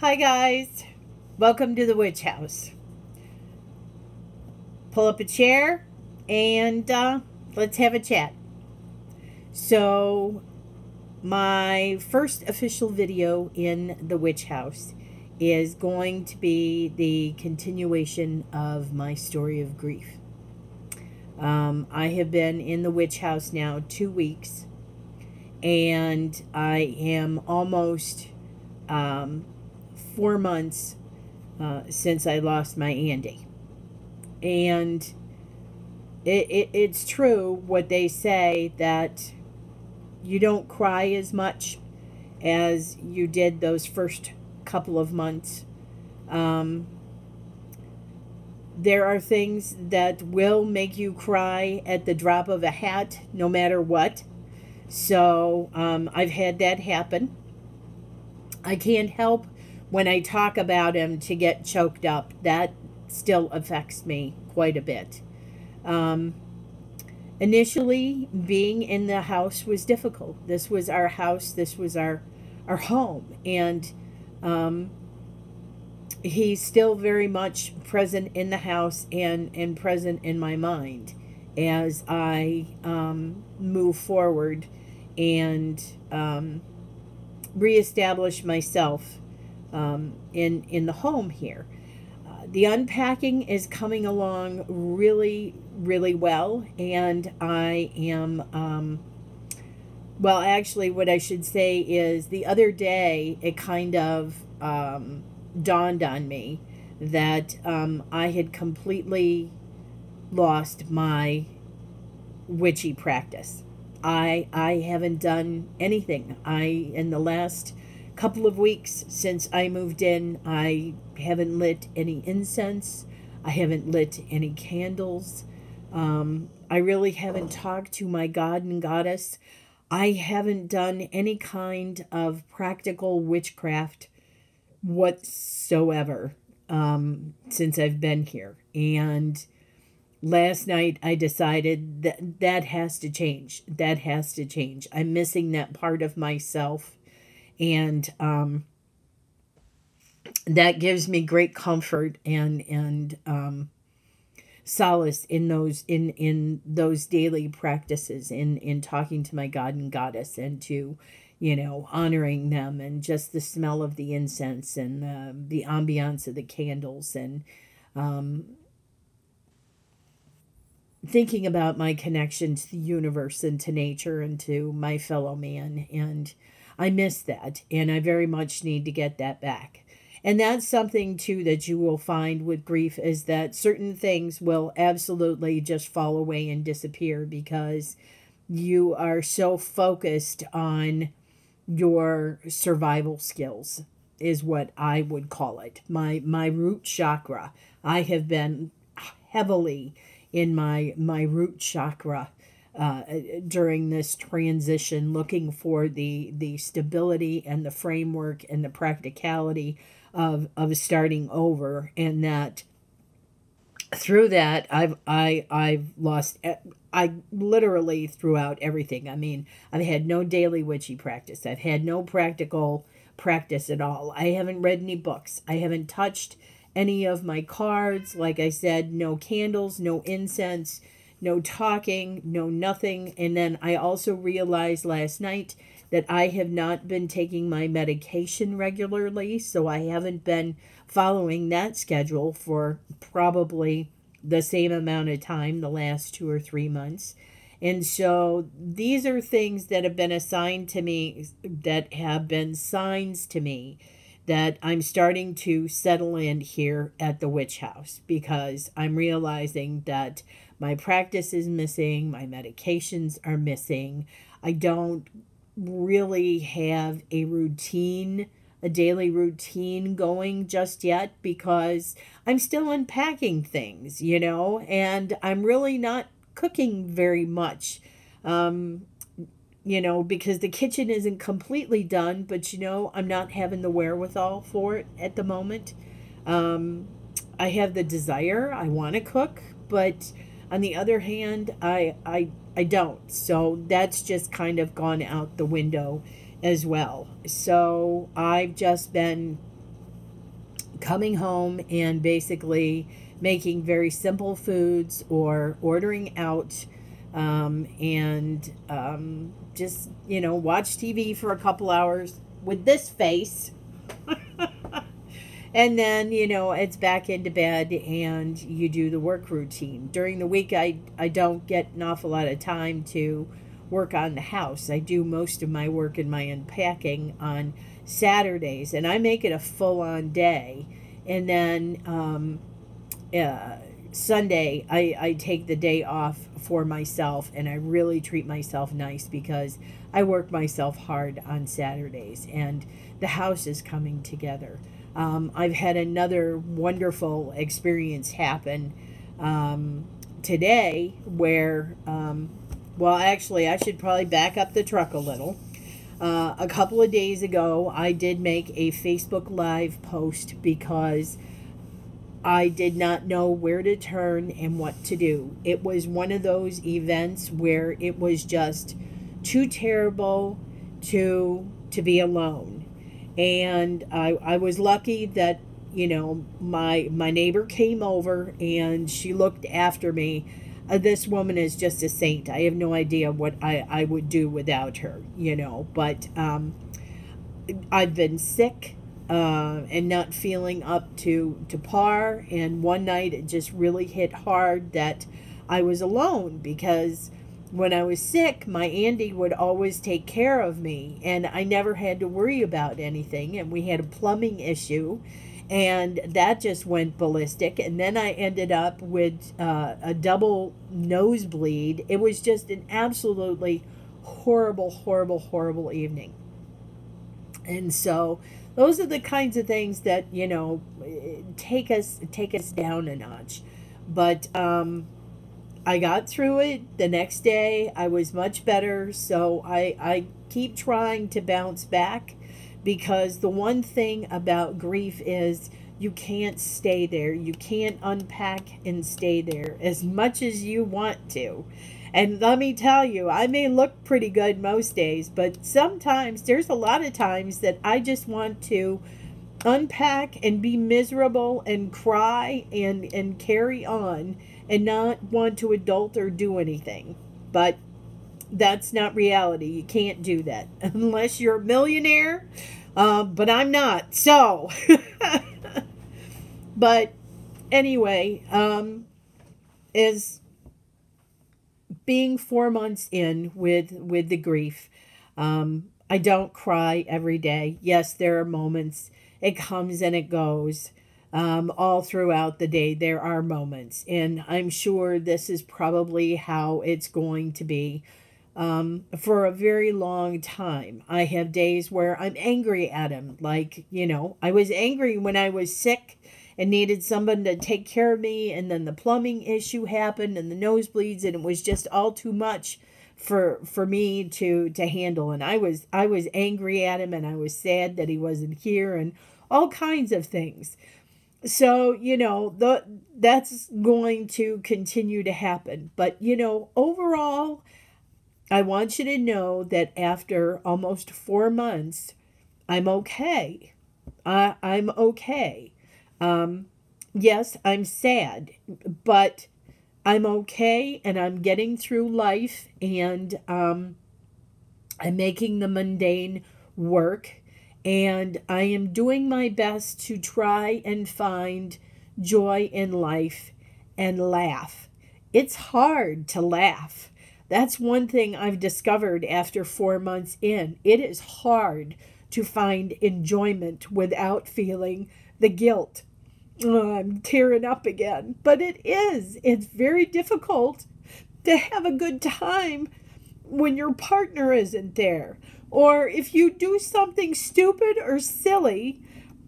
Hi guys, welcome to the Witch House. Pull up a chair and let's have a chat. So, my first official video in the Witch House is going to be the continuation of my story of grief. I have been in the Witch House now 2 weeks, and I am almost 4 months since I lost my Andy. And it's true what they say, that you don't cry as much as you did those first couple of months. There are things that will make you cry at the drop of a hat, no matter what. So I've had that happen. I can't help when I talk about him to get choked up. That still affects me quite a bit. Initially, being in the house was difficult. This was our house. This was our home. And he's still very much present in the house and present in my mind as I move forward and reestablish myself in the home here. The unpacking is coming along really, really well, and I am, well, actually, what I should say is the other day it kind of dawned on me that I had completely lost my witchy practice. I haven't done anything. In the last couple of weeks since I moved in, I haven't lit any incense. I haven't lit any candles. I really haven't talked to my God and Goddess. I haven't done any kind of practical witchcraft whatsoever since I've been here. And last night I decided that has to change. That has to change. I'm missing that part of myself. And that gives me great comfort and solace in those daily practices, in talking to my God and Goddess, and to, honoring them, and just the smell of the incense and the ambiance of the candles, and thinking about my connection to the universe and to nature and to my fellow man. And I miss that, and I very much need to get that back. And that's something, too, that you will find with grief, is that certain things will absolutely just fall away and disappear because you are so focused on your survival skills, is what I would call it. My root chakra. I have been heavily in my root chakra during this transition, looking for the stability and the framework and the practicality of starting over. And that through that I've lost, I literally throughout everything. I mean, I've had no daily witchy practice. I've had no practical practice at all. I haven't read any books. I haven't touched any of my cards. Like I said, no candles, no incense, no talking, no nothing. And then I also realized last night that I have not been taking my medication regularly, so I haven't been following that schedule for probably the same amount of time, the last 2 or 3 months. And so these are things that have been assigned to me, that have been signs to me that I'm starting to settle in here at the Witch House, because I'm realizing that my practice is missing, my medications are missing. I don't really have a daily routine going just yet, because I'm still unpacking things, and I'm really not cooking very much. Because the kitchen isn't completely done, but I'm not having the wherewithal for it at the moment. I have the desire, I want to cook, but on the other hand, I don't. So that's just kind of gone out the window as well. So I've just been coming home and basically making very simple foods or ordering out, and just, watch TV for a couple hours with this face. And then, it's back into bed and you do the work routine. During the week, I don't get an awful lot of time to work on the house. I do most of my work and my unpacking on Saturdays, and I make it a full on day. And then Sunday, I take the day off for myself, and I really treat myself nice because I work myself hard on Saturdays, and the house is coming together. I've had another wonderful experience happen today where, well, actually, I should probably back up the truck a little. A couple of days ago, I did make a Facebook Live post because I did not know where to turn and what to do. It was one of those events where it was just too terrible to be alone. And I was lucky that, my neighbor came over and she looked after me. This woman is just a saint. I have no idea what I would do without her, But I've been sick and not feeling up to par. And one night it just really hit hard that I was alone, because when I was sick, my Andy would always take care of me, and I never had to worry about anything. And we had a plumbing issue, and that just went ballistic. And then I ended up with a double nosebleed. It was just an absolutely horrible, horrible, horrible evening. And so those are the kinds of things that, take us down a notch. But I got through it. The next day I was much better. So I keep trying to bounce back, because the one thing about grief is you can't stay there. You can't unpack and stay there as much as you want to. And let me tell you, I may look pretty good most days, but sometimes there's a lot of times that I just want to unpack and be miserable and cry and carry on and not want to adult or do anything. But that's not reality. You can't do that unless you're a millionaire. But I'm not. So, but anyway, is being 4 months in with the grief. I don't cry every day. Yes, there are moments. It comes and it goes. All throughout the day, there are moments. And I'm sure this is probably how it's going to be for a very long time. I have days where I'm angry at him. Like, I was angry when I was sick and needed someone to take care of me. And then the plumbing issue happened and the nosebleeds, and it was just all too much for me to handle. And I was angry at him, and I was sad that he wasn't here, and all kinds of things. So, that's going to continue to happen. But, overall, I want you to know that after almost 4 months, I'm okay. I'm okay. Yes, I'm sad, but I'm okay, and I'm getting through life, and I'm making the mundane work. And I am doing my best to try and find joy in life and laugh. It's hard to laugh. That's one thing I've discovered after 4 months in. It is hard to find enjoyment without feeling the guilt. Oh, I'm tearing up again. But it is. It's very difficult to have a good time when your partner isn't there. Or if you do something stupid or silly,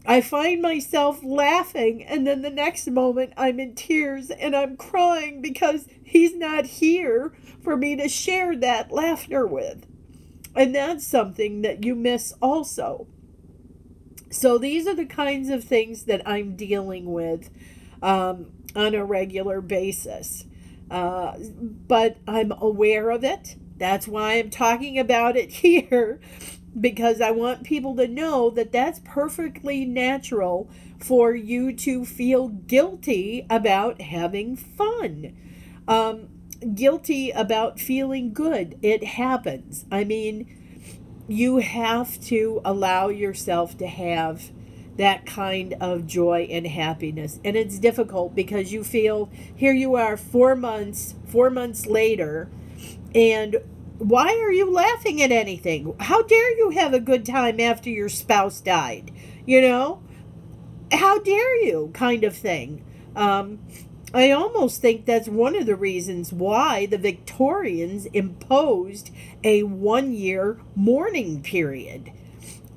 I find myself laughing, and then the next moment I'm in tears and I'm crying because he's not here for me to share that laughter with. And that's something that you miss also. So these are the kinds of things that I'm dealing with on a regular basis. But I'm aware of it. That's why I'm talking about it here. because I want people to know that that's perfectly natural for you to feel guilty about having fun. Um, Guilty about feeling good. It happens. I mean, you have to allow yourself to have that kind of joy and happiness. And it's difficult because you feel here you are 4 months later, and why are you laughing at anything? How dare you have a good time after your spouse died? You know? How dare you? Kind of thing. I almost think that's one of the reasons why the Victorians imposed a 1 year mourning period.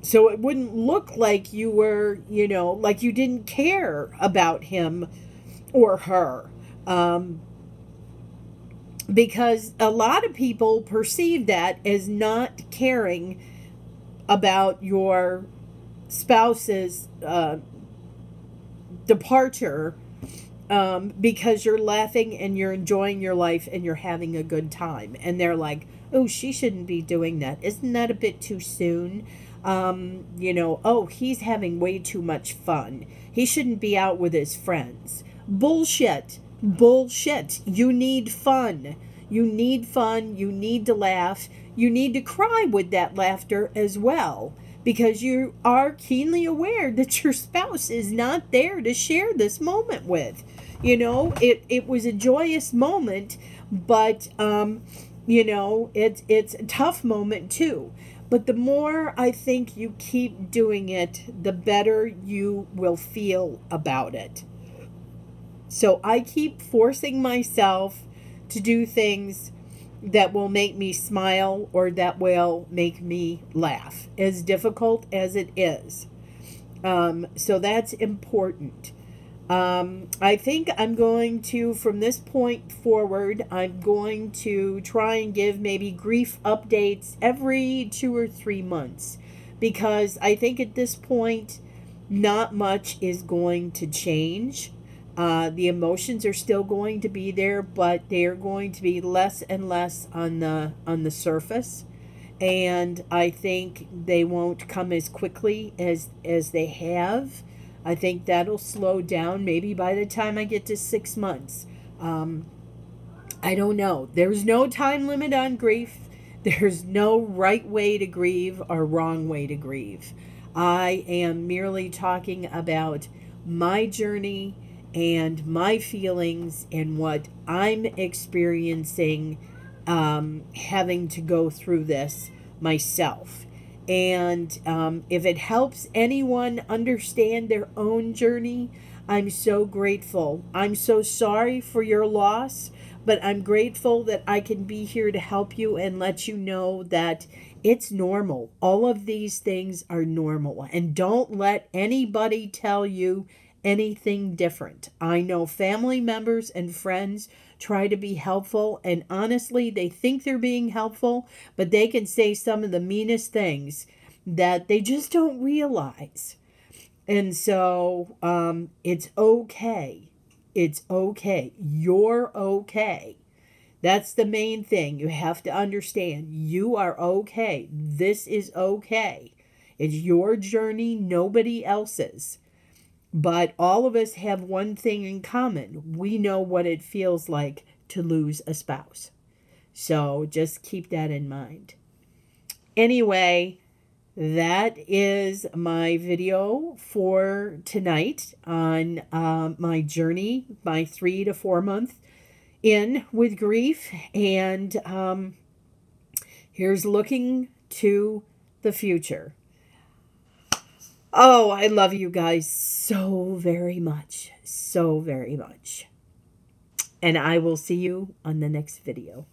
So it wouldn't look like you were, like you didn't care about him or her. Because a lot of people perceive that as not caring about your spouse's departure, because you're laughing and you're enjoying your life and you're having a good time. And they're like, oh, she shouldn't be doing that. Isn't that a bit too soon? Oh, he's having way too much fun. He shouldn't be out with his friends. Bullshit. Bullshit. You need fun. You need fun. You need to laugh. You need to cry with that laughter as well, because you are keenly aware that your spouse is not there to share this moment with. It was a joyous moment, but it's a tough moment too. But the more I think you keep doing it, the better you will feel about it. So I keep forcing myself to do things that will make me smile or that will make me laugh, as difficult as it is. So that's important. I think I'm going to, from this point forward, I'm going to try and give maybe grief updates every 2 or 3 months, because I think at this point, not much is going to change. The emotions are still going to be there, but they are going to be less and less on the surface, and I think they won't come as quickly as they have. I think that'll slow down maybe by the time I get to 6 months. I don't know. There's no time limit on grief. There's no right way to grieve or wrong way to grieve. I am merely talking about my journey and my feelings and what I'm experiencing, having to go through this myself. And if it helps anyone understand their own journey, I'm so grateful. I'm so sorry for your loss, but I'm grateful that I can be here to help you and let you know that it's normal. All of these things are normal. And don't let anybody tell you anything different. I know family members and friends try to be helpful, and honestly, they think they're being helpful, but they can say some of the meanest things that they just don't realize. And so it's okay. It's okay. You're okay. That's the main thing. You have to understand you are okay. This is okay. It's your journey, nobody else's. But all of us have one thing in common. We know what it feels like to lose a spouse. So just keep that in mind. Anyway, that is my video for tonight on my journey, my 3 to 4 month in with grief. And here's looking to the future. Oh, I love you guys so very much. So very much. And I will see you on the next video.